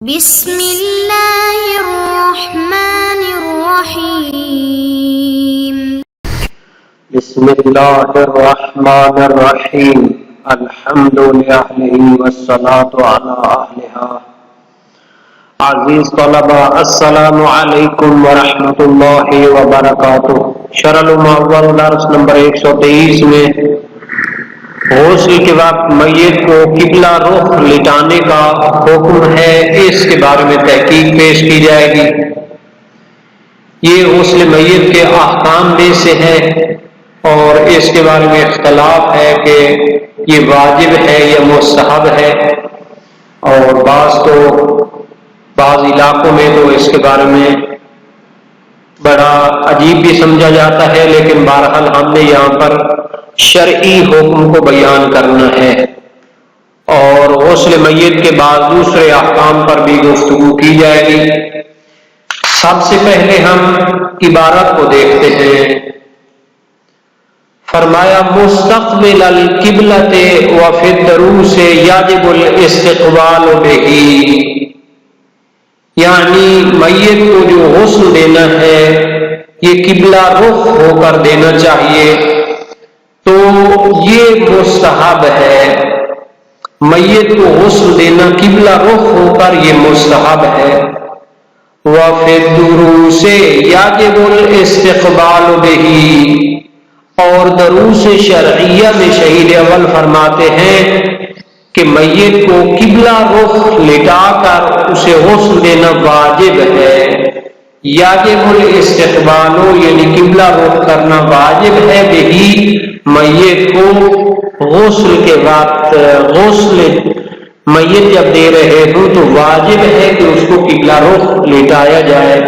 بسم اللہ الرحمن الرحیم بسم اللہ الرحمن الرحیم الحمد للہ والصلاة علی اہلہا۔ عزیز طلبہ السلام علیکم ورحمۃ اللہ وبرکاتہ۔ شرح المعول درس نمبر 123 میں غسل کے وقت میت کو قبلہ رخ لٹانے کا حکم ہے، اس کے بارے میں تحقیق پیش کی جائے گی۔ یہ غسل میت کے احکام میں سے ہے اور اس کے بارے میں اختلاف ہے کہ یہ واجب ہے یا مستحب ہے، اور بعض علاقوں میں تو اس کے بارے میں بڑا عجیب بھی سمجھا جاتا ہے، لیکن بہرحال ہم نے یہاں پر شرعی حکم کو بیان کرنا ہے، اور غسل میت کے بعد دوسرے احکام پر بھی گفتگو کی جائے گی۔ سب سے پہلے ہم عبارت کو دیکھتے ہیں۔ فرمایا مستقبل القبلۃ وفی الدروس یجب الاستقبال بہ، یعنی میت کو جو غسل دینا ہے یہ قبلہ رخ ہو کر دینا چاہیے، تو یہ مستحب ہے۔ میت کو غسل دینا قبلہ رخ ہو کر یہ مستحب ہے۔ وفی الدروس یجب الاستقبال بہ، اور دروس شرعیہ میں شہید اول فرماتے ہیں کہ میت کو قبلہ رخ لٹا کر اسے غسل دینا واجب ہے۔ یجب الاستقبال یعنی قبلہ رخ کرنا واجب ہے، بہی میت کو غسل کے وقت، غسل میت جب دے رہے ہو تو واجب ہے کہ اس کو قبلہ رخ لٹایا جائے۔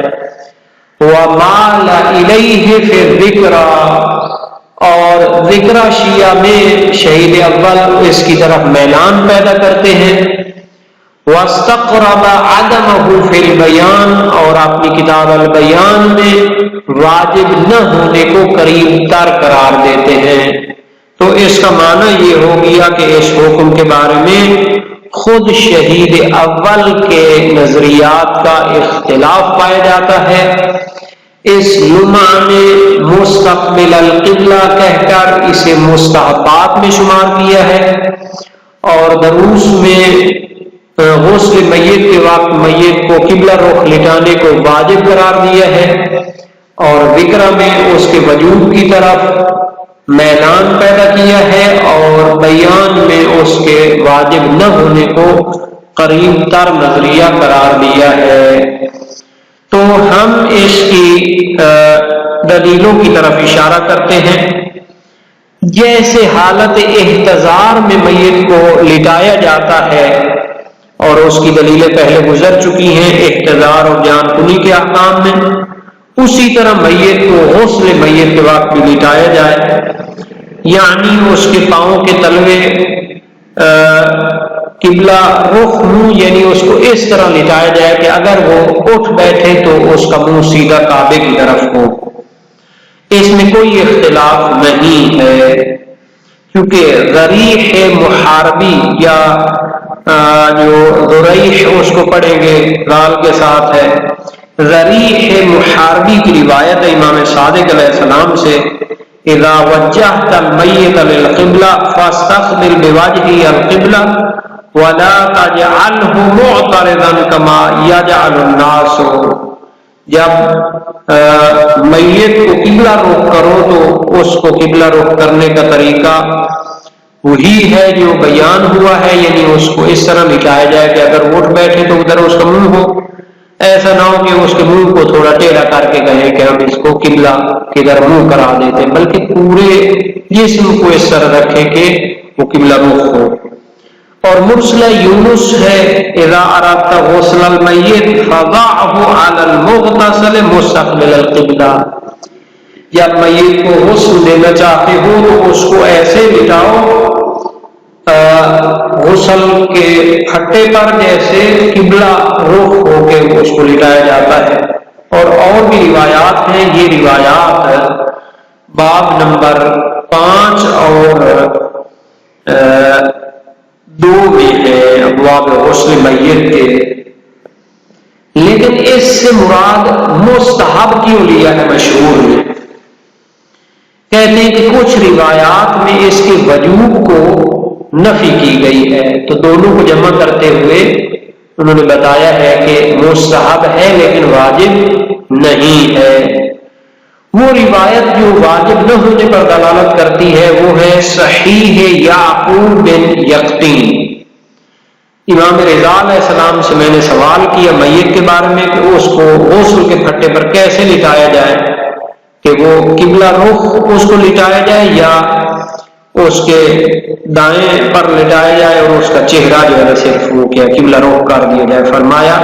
وَمَالَ إِلَيْهِ فِي الذِّكْرَ، اور ذکر شیعہ میں شہید اول اس کی طرف میلان پیدا کرتے ہیں۔ وَاسْتَقْرَبَ عَدَمَهُ فِي الْبَيَانِ، اور اپنی کتاب البیان میں واجب نہ ہونے کو قریب تر قرار دیتے ہیں۔ تو اس کا معنی یہ ہو گیا کہ اس حکم کے بارے میں خود شہید اول کے نظریات کا اختلاف پایا جاتا ہے۔ اس لمعہ میں مستقبل القبلہ کہہ کر اسے مستحبات میں شمار کیا ہے، اور دروس میں غسل میت کے وقت میت کو قبلہ رخ لٹانے کو واجب قرار دیا ہے، اور ذکر میں اس کے وجوب کی طرف میلان پیدا کیا ہے، اور بیان میں اس کے واجب نہ ہونے کو قریب تر نظریہ قرار دیا ہے۔ تو ہم اس کی دلیلوں کی طرف اشارہ کرتے ہیں۔ جیسے حالت احتضار میں میت کو لٹایا جاتا ہے، اور اس کی دلیلیں پہلے گزر چکی ہیں احتضار اور جان کنی کے احکام میں، اسی طرح میت کو غسل میت کے وقت بھی لٹایا جائے، یعنی اس کے پاؤں کے تلوے قبلہ رخ ہوں، یعنی اس کو اس طرح لٹایا جائے کہ اگر وہ اٹھ بیٹھے تو اس کا منہ سیدھا کعبے کی طرف ہو۔ اس میں کوئی اختلاف نہیں ہے، کیونکہ ذریح محاربی یا جو ذریح اس کو پڑھیں گے رال کے ساتھ ہے، ذریح محاربی کی روایت ہے امام صادق علیہ السلام سے، اذا وجہت المیت للقبلہ فاستقبل بوجہہ القبلہ ولا تجعلہ معترضا کما یجعل الناس، جب میت کو قبلہ رخ کرو تو اس کو قبلہ رخ کرنے کا طریقہ وہی ہے جو بیان ہوا ہے، یعنی اس کو اس طرح لٹایا جائے کہ اگر اٹھ بیٹھے تو ادھر اس کا منہ ہو، ایسا نہ ہو کہ اس کے منہ کو تھوڑا ٹیڑھا کر کے کہیں کہ ہم اس کو قبلہ کدھر منہ کرا دیتے، بلکہ پورے جسم کو اس طرح رکھے کہ وہ قبلہ رخ ہو۔ اور مرسلہ یونس ہے، اذا اردت غسل المیت فضعه علی المغتسل مستقبل القبلہ، جب میت کو غسل دینا چاہتے ہو تو اس کو ایسے لٹاؤ غسل کے پھٹے پر جیسے قبلہ رخ ہو کے اس کو لٹایا جاتا ہے۔ اور بھی روایات ہیں، یہ روایات باب نمبر 5 اور 2 میں ہے ابواب غسل میت کے، لیکن اس سے مراد مستحب کیوں لیا ہے مشہور میں؟ کہتے ہیں کہ کچھ روایات میں اس کے وجوب کو نفی کی گئی ہے، تو دونوں کو جمع کرتے ہوئے انہوں نے بتایا ہے کہ مستحب ہے لیکن واجب نہیں ہے۔ وہ روایت جو واجب نہ ہونے پر دلالت کرتی ہے وہ ہے صحیح یعقوب بن یقطین۔ امام رضا علیہ السلام سے میں نے سوال کیا میت کے بارے میں کہ اس کو غسل کے پھٹے پر کیسے لٹایا جائے، کہ وہ قبلہ رخ اس کو لٹایا جائے یا اس کے دائیں پر لٹایا جائے اور اس کا چہرہ جو ہے صرف وہ کیا قبلہ رخ کر دیا جائے؟ فرمایا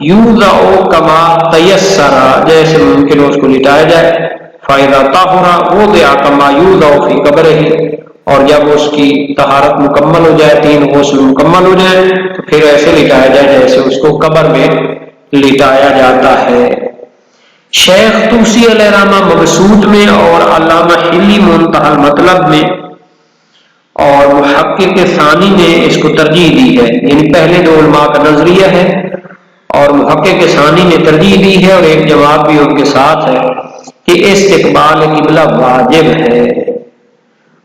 یوضع کما تیسر، جیسے ممکن اس کو لٹایا جائے، فائدہ طاہرہ وضع کما یوضع فی قبرہ، اور جب اس کی طہارت مکمل ہو جائے، 3 غسل مکمل ہو جائے تو پھر ایسے لٹایا جائے جیسے اس کو قبر میں لٹایا جاتا ہے۔ شیخ طوسی علیہ رحمہ مبسوط میں اور علامہ حلی منتہی المطلب میں اور محقق ثانی نے اس کو ترجیح دی ہے، یعنی پہلے 2 علماء کا نظریہ ہے اور محقق ثانی نے ترجیح دی ہے اور ایک جواب بھی ان کے ساتھ ہے کہ استقبال قبلہ واجب ہے،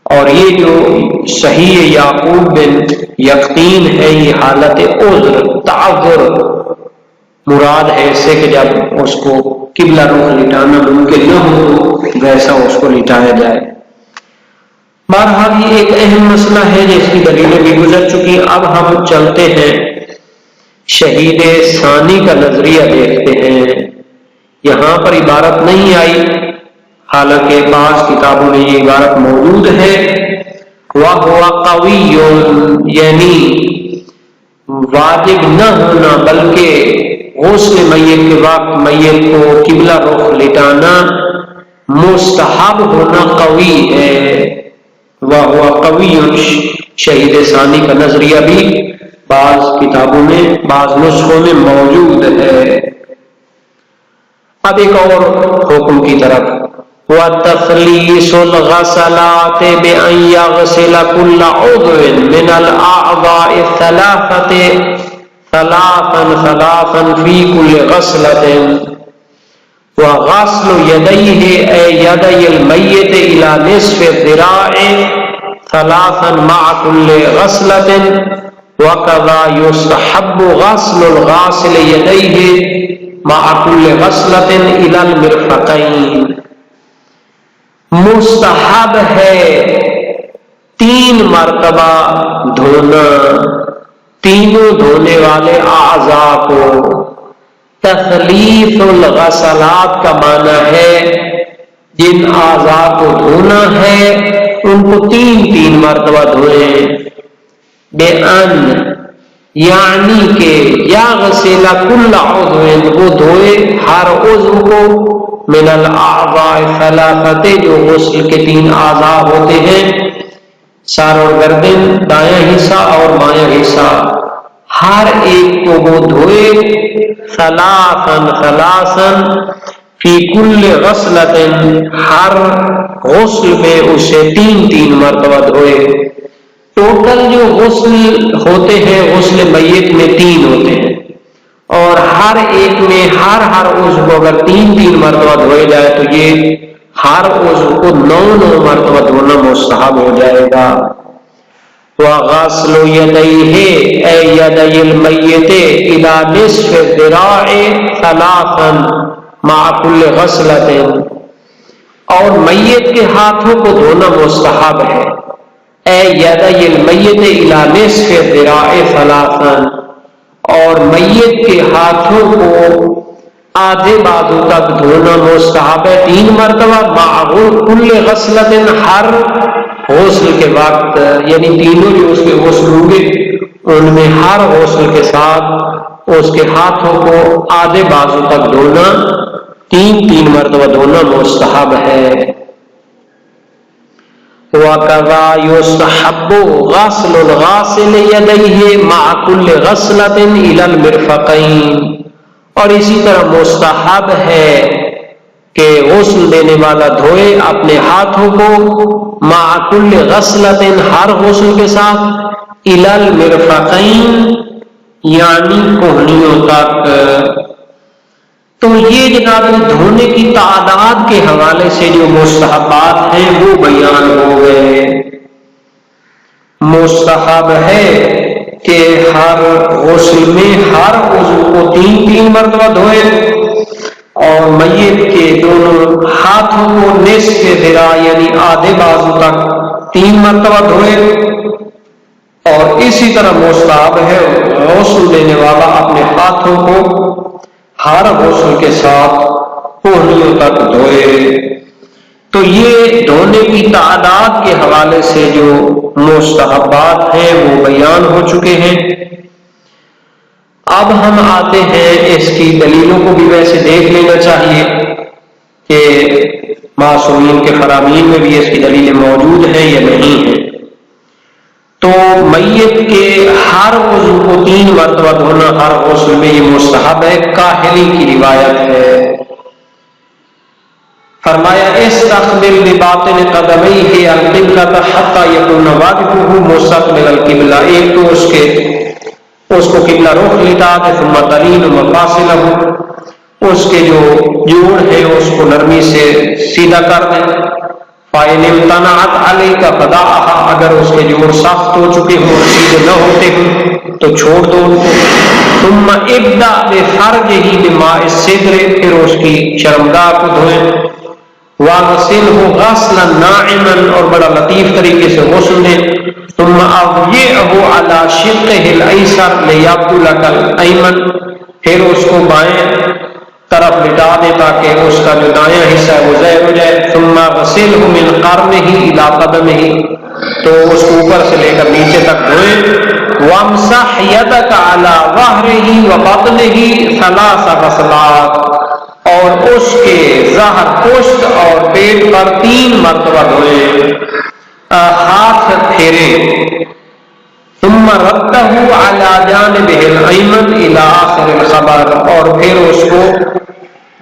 اور یہ جو صحیح یعقوب بن یقطین ہے یہ حالت عذر تعذر مراد ہے اس سے کہ جب اس کو قبلہ رخ لٹانا ممکن نہ ہو تو ویسا اس کو لٹایا جائے۔ بہرحال یہ ایک اہم مسئلہ ہے جس کی دلیلیں بھی گزر چکی۔ اب ہم چلتے ہیں شہید ثانی کا نظریہ دیکھتے ہیں۔ یہاں پر عبارت نہیں آئی، حالانکہ بعض کتابوں میں یہ عبارت موجود ہے، وَهُوَ قَوِيٌّ، یعنی واجب نہ ہونا بلکہ غسل میت کے وقت میت کو قبلہ رخ لٹانا مستحب ہونا قوی ہے۔ وَهُوَ قَوِيٌّ شہید ثانی کا نظریہ بھی بعض کتابوں میں بعض نسخوں میں موجود ہے۔ اب ایک اور حکم کی طرف، وَتَخْلِيصُ الْغَسَلَاتِ بِأَنْ يَغْسِلَ كُلَّ عُضْوٍ مِنَ الْأَعْضَاءِ الثَّلَاثَةِ ثَلَاثًا فِي كُلِّ غَسْلَةٍ وَغَسْلُ يَدَيْهِ أَيْ يَدَيِ الْمَيِّتِ إِلَى نِصْفِ الذِّرَاعِ ثَلَاثًا مَعَ كُلِّ غَسْلَةٍ وَكَذَا يُسْتَحَبُّ غَسْلُ الْغَاسِلِ يَدَيْهِ مَعَ كُلِّ غَسْلَةٍ إِلَى الْمِرْفَقَيْنِ۔ مستحب ہے 3 مرتبہ دھونا تینوں دھونے والے اعضاء کو۔ تخلیص الغسلات کا معنی ہے جن اعضاء کو دھونا ہے ان کو 3 مرتبہ دھوئیں۔ بے ان یعنی کہ یغسل کل عضو، وہ دھوئے ہر عضو کو، من الاعضاء الثلاثہ، جو غسل کے 3 اعضاء ہوتے ہیں، سر اور گردن، دایاں حصہ اور بایاں حصہ، ہر ایک کو وہ دھوئے ثلاثاً فی کل غسلۃ، ہر غسل میں اسے 3 مرتبہ دھوئے۔ ٹوٹل جو غسل ہوتے ہیں غسل میت میں 3 ہوتے ہیں، اور ہر ایک میں ہر عضو کو اگر 3 مرتبہ دھوئے جائے تو یہ ہر عضو کو 9 مرتبہ دھونا مستحب ہو جائے گا۔ وَغَسْلُ يَدَيْهِ أَيْ يَدَيِ الْمَيِّتِ إِلَى نِصْفِ الذِّرَاعِ ثَلَاثًا مَعَ كُلِّ غَسْلَةٍ، اور میت کے ہاتھوں کو دھونا مستحب ہے۔ اے یدی المیت الی نصف الذراع ثلاثا، اور میت کے ہاتھوں کو آدھے بازو تک دھونا مستحب ہے 3 مرتبہ، مع کل غسلۃ، ہر غسل کے وقت، یعنی تینوں جو اس کے غسل ہوں گے ان میں ہر غسل کے ساتھ اس کے ہاتھوں کو آدھے بازو تک دھونا 3 مرتبہ دھونا مستحب ہے۔ وَكَذَا يُسْتَحَبُّ غَسْلُ الْغَاسِلِ يَدَيْهِ مَعَ كُلِّ غَسْلَةٍ إِلَى الْمِرْفَقَيْنِ، اور اسی طرح مستحب ہے کہ غسل دینے والا دھوئے اپنے ہاتھوں کو مع كل غسلة، ہر غسل کے ساتھ، إِلَى الْمِرْفَقَيْنِ، یعنی کوہنیوں تک۔ تو یہ جناب دھونے کی تعداد کے حوالے سے جو مستحبات ہیں وہ بیان ہو گئے۔ مستحب ہے کہ ہر غسل میں ہر عضو کو 3 مرتبہ دھوئے، اور میت کے دونوں ہاتھوں کو نصف ذراع یعنی آدھے بازو تک 3 مرتبہ دھوئے، اور اسی طرح مستحب ہے غسل دینے والا اپنے ہاتھوں کو ہر غسل کے ساتھ کوہنیوں تک دھوئے۔ تو یہ دھونے کی تعداد کے حوالے سے جو مستحبات ہیں وہ بیان ہو چکے ہیں۔ اب ہم آتے ہیں، اس کی دلیلوں کو بھی ویسے دیکھ لینا چاہیے کہ معصومین کے فرامین میں بھی اس کی دلیلیں موجود ہیں یا نہیں ہیں۔ تو میت کے ہر عضو کو 3 مرتبہ دھونا ہر غسل میں یہ مستحب ہے، کاہلی کی روایت ہے۔ فرمایا استقبل بباطن قدمیہ القبلۃ حتی یکون واجبہ مستقبل القبلہ، ایک تو اس کو قبلہ رخ لٹا دے، ثم تلین مفاصلہ، اس کے جو جوڑ ہے اس کو نرمی سے سیدھا کر دیں۔ فَإِنِ امْتَنَعَتْ عَلَيْكَ فَدَعْهَا، اگر اس کے جوڑ سخت ہو چکے ہوں، سیدھے نہ ہوتے ہوں تو چھوڑ دو ان کو۔ ثم ابدأ بفرجہ بماء السدر، پھر اس کی شرمگاہ کو دھوئیں۔ وَغَسِلْهُ غَسْلًا نَاعِمًا، اور بڑا لطیف طریقے سے غسل دیں۔ ثم اضجعه على شقه الايسر ليبدو لك الايمن، پھر اس کو بائیں طرف لٹا دے تاکہ اس کا جو دایاں حصہ ہے وہ ظاہر ہو جائے۔ ثم غسله من قرنه الى قدمه، تو اس کو اوپر سے لے کر نیچے تک دھوئیں۔ وامسح يدك على ظهره وبطنه 3 غسلات، اور اس کے ظہر، پشت اور پیٹ پر 3 مرتبہ دھوئیں، ہاتھ پھیرے۔ ثم رده على جانبه الایمن الى آخر الخبر، اور پھر اس کو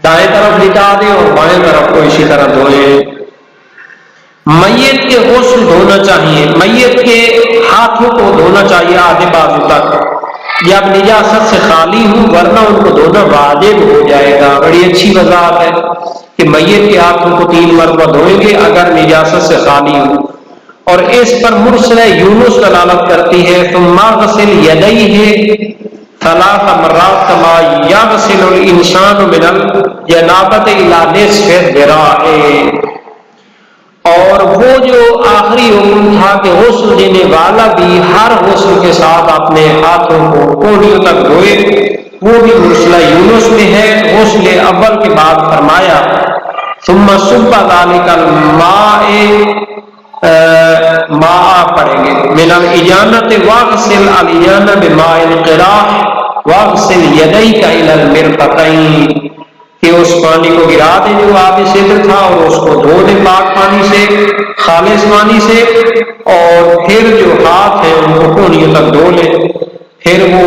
دائیں طرف لٹا دیں اور بائیں طرف کو اسی طرح دھوئیں۔ میت کے غسل دھونا چاہیے، میت کے ہاتھوں کو دھونا چاہیے آدھے بازو تک جب نجاست سے خالی ہوں، ورنہ ان کو دھونا واجب ہو جائے گا۔ بڑی اچھی وضاحت ہے کہ میت کے ہاتھوں کو 3 مرتبہ دھوئیں گے اگر نجاست سے خالی ہوں، اور اس پر مرسل یونس دلالت کرتی ہے۔ ثم اغسل یدیہ 3 مرات کما یغسل الانسان من الجنابۃ الی نصف الذراع، اور وہ جو آخری حکم تھا کہ غسل دینے والا بھی ہر غسل کے ساتھ اپنے ہاتھوں کو کوہنیوں تک دھوئے، وہ بھی مرسلہ یونس میں ہے۔ غسل اول کے بعد فرمایا ثم صب ذلک الماء، ماء پڑھیں گے، من الاجانۃ واغسل الاجانۃ بماء القراح واغسل یدیک الی المرفقین، کہ اس پانی کو گرا دیں جو آب صدر تھا اور اس کو دھو دیں پاک پانی سے، خالص پانی سے، اور پھر جو ہاتھ ہیں ان کو کوہنیوں تک دھو لیں۔ پھر وہ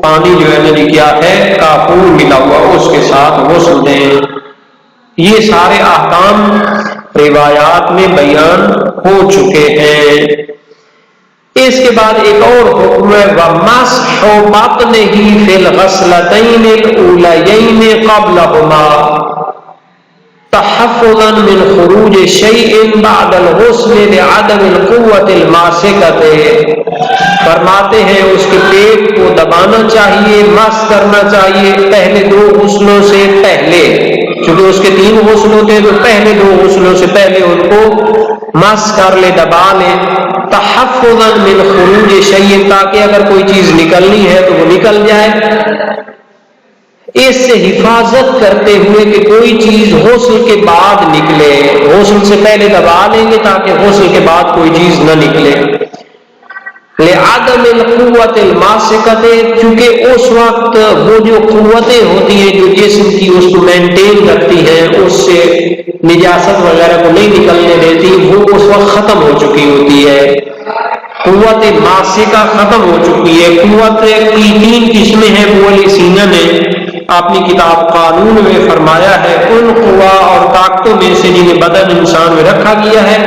پانی جو ہے کیا ہے کافور ملا ہوا، اس کے ساتھ غسل دیں۔ یہ سارے احکام روایات میں بیان ہو چکے ہیں۔ اس کے بعد ایک اور حکم ہے وَمَسْحُ بَطْنِهِ فِي الْغَسْلَتَيْنِ الْأُولَيَيْنِ قَبْلَهُمَا تَحَفُّظًا مِنْ خُرُوجِ شَيْءٍ بَعْدَ الْغُسْلِ لِعَدَمِ الْقُوَّةِ الْمَاسِكَةِ، فرماتے ہیں اس کے پیٹ کو دبانا چاہیے، مس کرنا چاہیے پہلے 2 غسلوں سے پہلے، چونکہ اس کے 3 غسل ہوتے ہیں تو پہلے 2 غسلوں سے پہلے ان کو مس کر لے، دبا لے۔ تحفظا من خروج شیء، تاکہ اگر کوئی چیز نکلنی ہے تو وہ نکل جائے، اس سے حفاظت کرتے ہوئے کہ کوئی چیز غسل کے بعد نکلے، غسل سے پہلے دبا لیں گے تاکہ غسل کے بعد کوئی چیز نہ نکلے۔ لعدم القوت الماسکۃ، چونکہ اس وقت وہ جو قوتیں ہوتی ہیں جو جسم کی اس کو مینٹین کرتی ہیں، اس سے نجاست وغیرہ کو نہیں نکلنے دیتی، وہ اس وقت ختم ہو چکی ہوتی ہے، قوت ماسکہ ختم ہو چکی ہے۔ قوت کی 3 قسمیں ہیں، ابو علی سینا نے اپنی کتاب قانون میں فرمایا ہے، ان قوا اور طاقتوں میں سے جنہیں بدن انسان میں رکھا گیا ہے،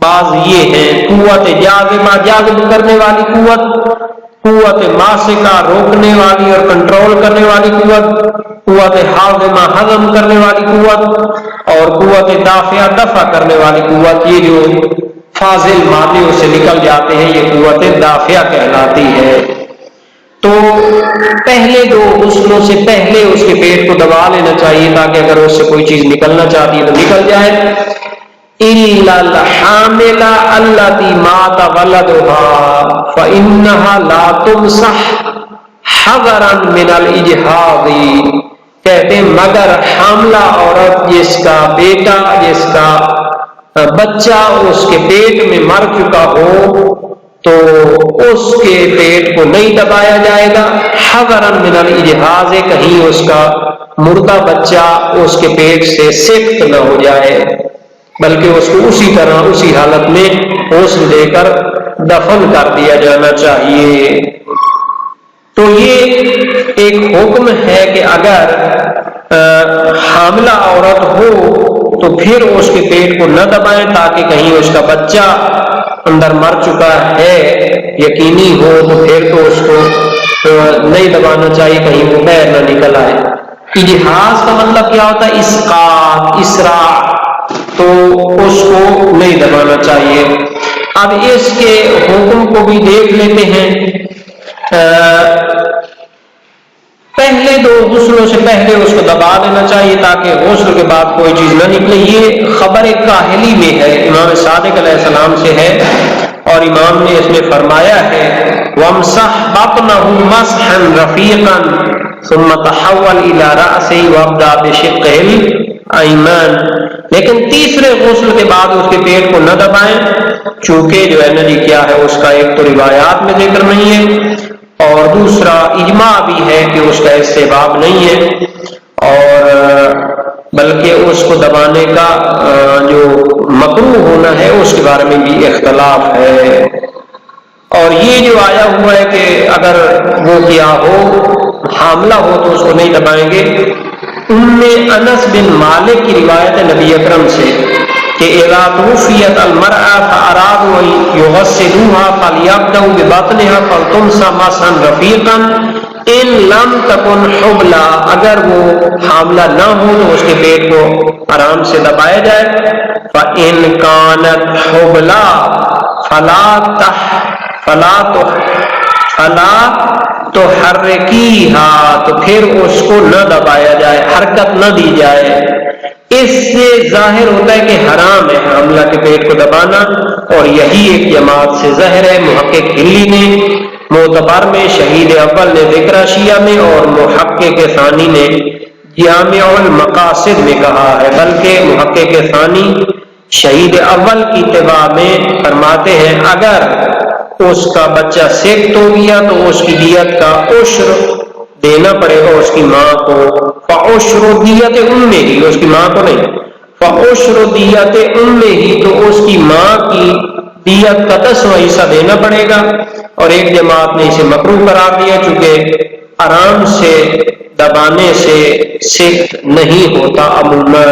بعض یہ ہیں قوت جاذبہ، جاذب کرنے والی قوت، قوت ماسکہ روکنے والی اور کنٹرول کرنے والی قوت، قوت ہاضمہ ہضم کرنے والی قوت، اور قوت دافعہ دفع کرنے والی قوت. یہ جو فاضل مادیوں سے نکل جاتے ہیں یہ قوت دافعہ کہلاتی ہے. تو پہلے دو غسلوں سے پہلے اس کے پیٹ کو دبا لینا چاہیے تاکہ اگر اس سے کوئی چیز نکلنا چاہتی ہے تو نکل جائے. إِلَّا الْحَامِلَ الَّتِي مَاتَ وَلَدُهَا فَإِنَّهَا لَا تُمْسَحْ حَذَرًا مِنَ الْإِجْهَاضِ. کہتے ہیں مگر حاملہ عورت جس کا بیٹا، جس کا بچہ اس کے پیٹ میں مر چکا ہو تو اس کے پیٹ کو نہیں دبایا جائے گا. حذراً من الإجهاض، کہیں اس کا مردہ بچہ اس کے پیٹ سے سفت نہ ہو جائے، بلکہ اس کو اسی طرح اسی حالت میں غسل دے کر دفن کر دیا جانا چاہیے. تو یہ ایک حکم ہے کہ اگر حاملہ عورت ہو تو پھر اس کے پیٹ کو نہ دبائیں تاکہ کہیں اس کا بچہ اندر مر چکا ہے یقینی ہو تو پھر تو اس کو نہیں دبانا چاہیے کہیں وہ باہر نہ نکل آئے. اجہاز کا مطلب کیا ہوتا ہے؟ اسقاط، اسراع، تو اس کو نہیں دبانا چاہیے. اب اس کے حکم کو بھی دیکھ لیتے ہیں. پہلے دو غسلوں سے پہلے اس کو دبا دینا چاہیے تاکہ غسل کے بعد کوئی چیز نہ نکلے. یہ خبر کاہلی میں ہے، امام صادق علیہ السلام سے ہے اور امام نے اس میں فرمایا ہے وَامْسَحْ بَطْنَهُ مَسْحًا رَفِيقًا ثُمَّ تَحَوَّلْ إِلَى رَأْسِهِ وَابْدَأَ بِشِقِّهِ الْأَيْمَنِ. لیکن تیسرے غسل کے بعد اس کے پیٹ کو نہ دبائیں، چونکہ جو ہے نا جی کیا ہے اس کا ایک تو روایات میں ذکر نہیں ہے اور دوسرا اجماع بھی ہے کہ اس کا استحباب نہیں ہے، اور بلکہ اس کو دبانے کا جو مکروہ ہونا ہے اس کے بارے میں بھی اختلاف ہے. اور یہ جو آیا ہوا ہے کہ اگر وہ کیا ہو حاملہ ہو تو اس کو نہیں دبائیں گے، انس بن مالک کی روایت ہے نبی اکرم سے کہ اذا توفیت المرأة فارادوا یغسلوها فلیبدؤوا ببطنها فلتمسح مسحا رفیقا ان لم تکن حبلا. اگر وہ حاملہ نہ ہو تو اس کے پیٹ کو آرام سے دبایا جائے. فإن كانت حبلا فلا تحرکیها، تو پھر اس کو نہ دبایا جائے، حرکت نہ دی جائے. اس سے ظاہر ہوتا ہے کہ حرام ہے حاملہ کے پیٹ کو دبانا، اور یہی ایک جماعت سے ظاہر ہے. محقق ہلی نے معتبر میں، شہید اول نے ذکر شیعہ میں، اور محقق ثانی نے جامع المقاصد میں کہا ہے. بلکہ محقق ثانی شہید اول کی اتباع میں فرماتے ہیں اگر اس کا بچہ سکت ہو گیا تو اس کی دیت کا عشر دینا پڑے گا اس کی ماں کو. فعشر دیت امہ، اس کی ماں کو نہیں، فعشر دیت امہ، تو اس کی ماں کی دیت کا 10واں حصہ دینا پڑے گا. اور ایک جماعت نے اسے مکروہ قرار دیا چونکہ آرام سے دبانے سے سکت نہیں ہوتا عموماً.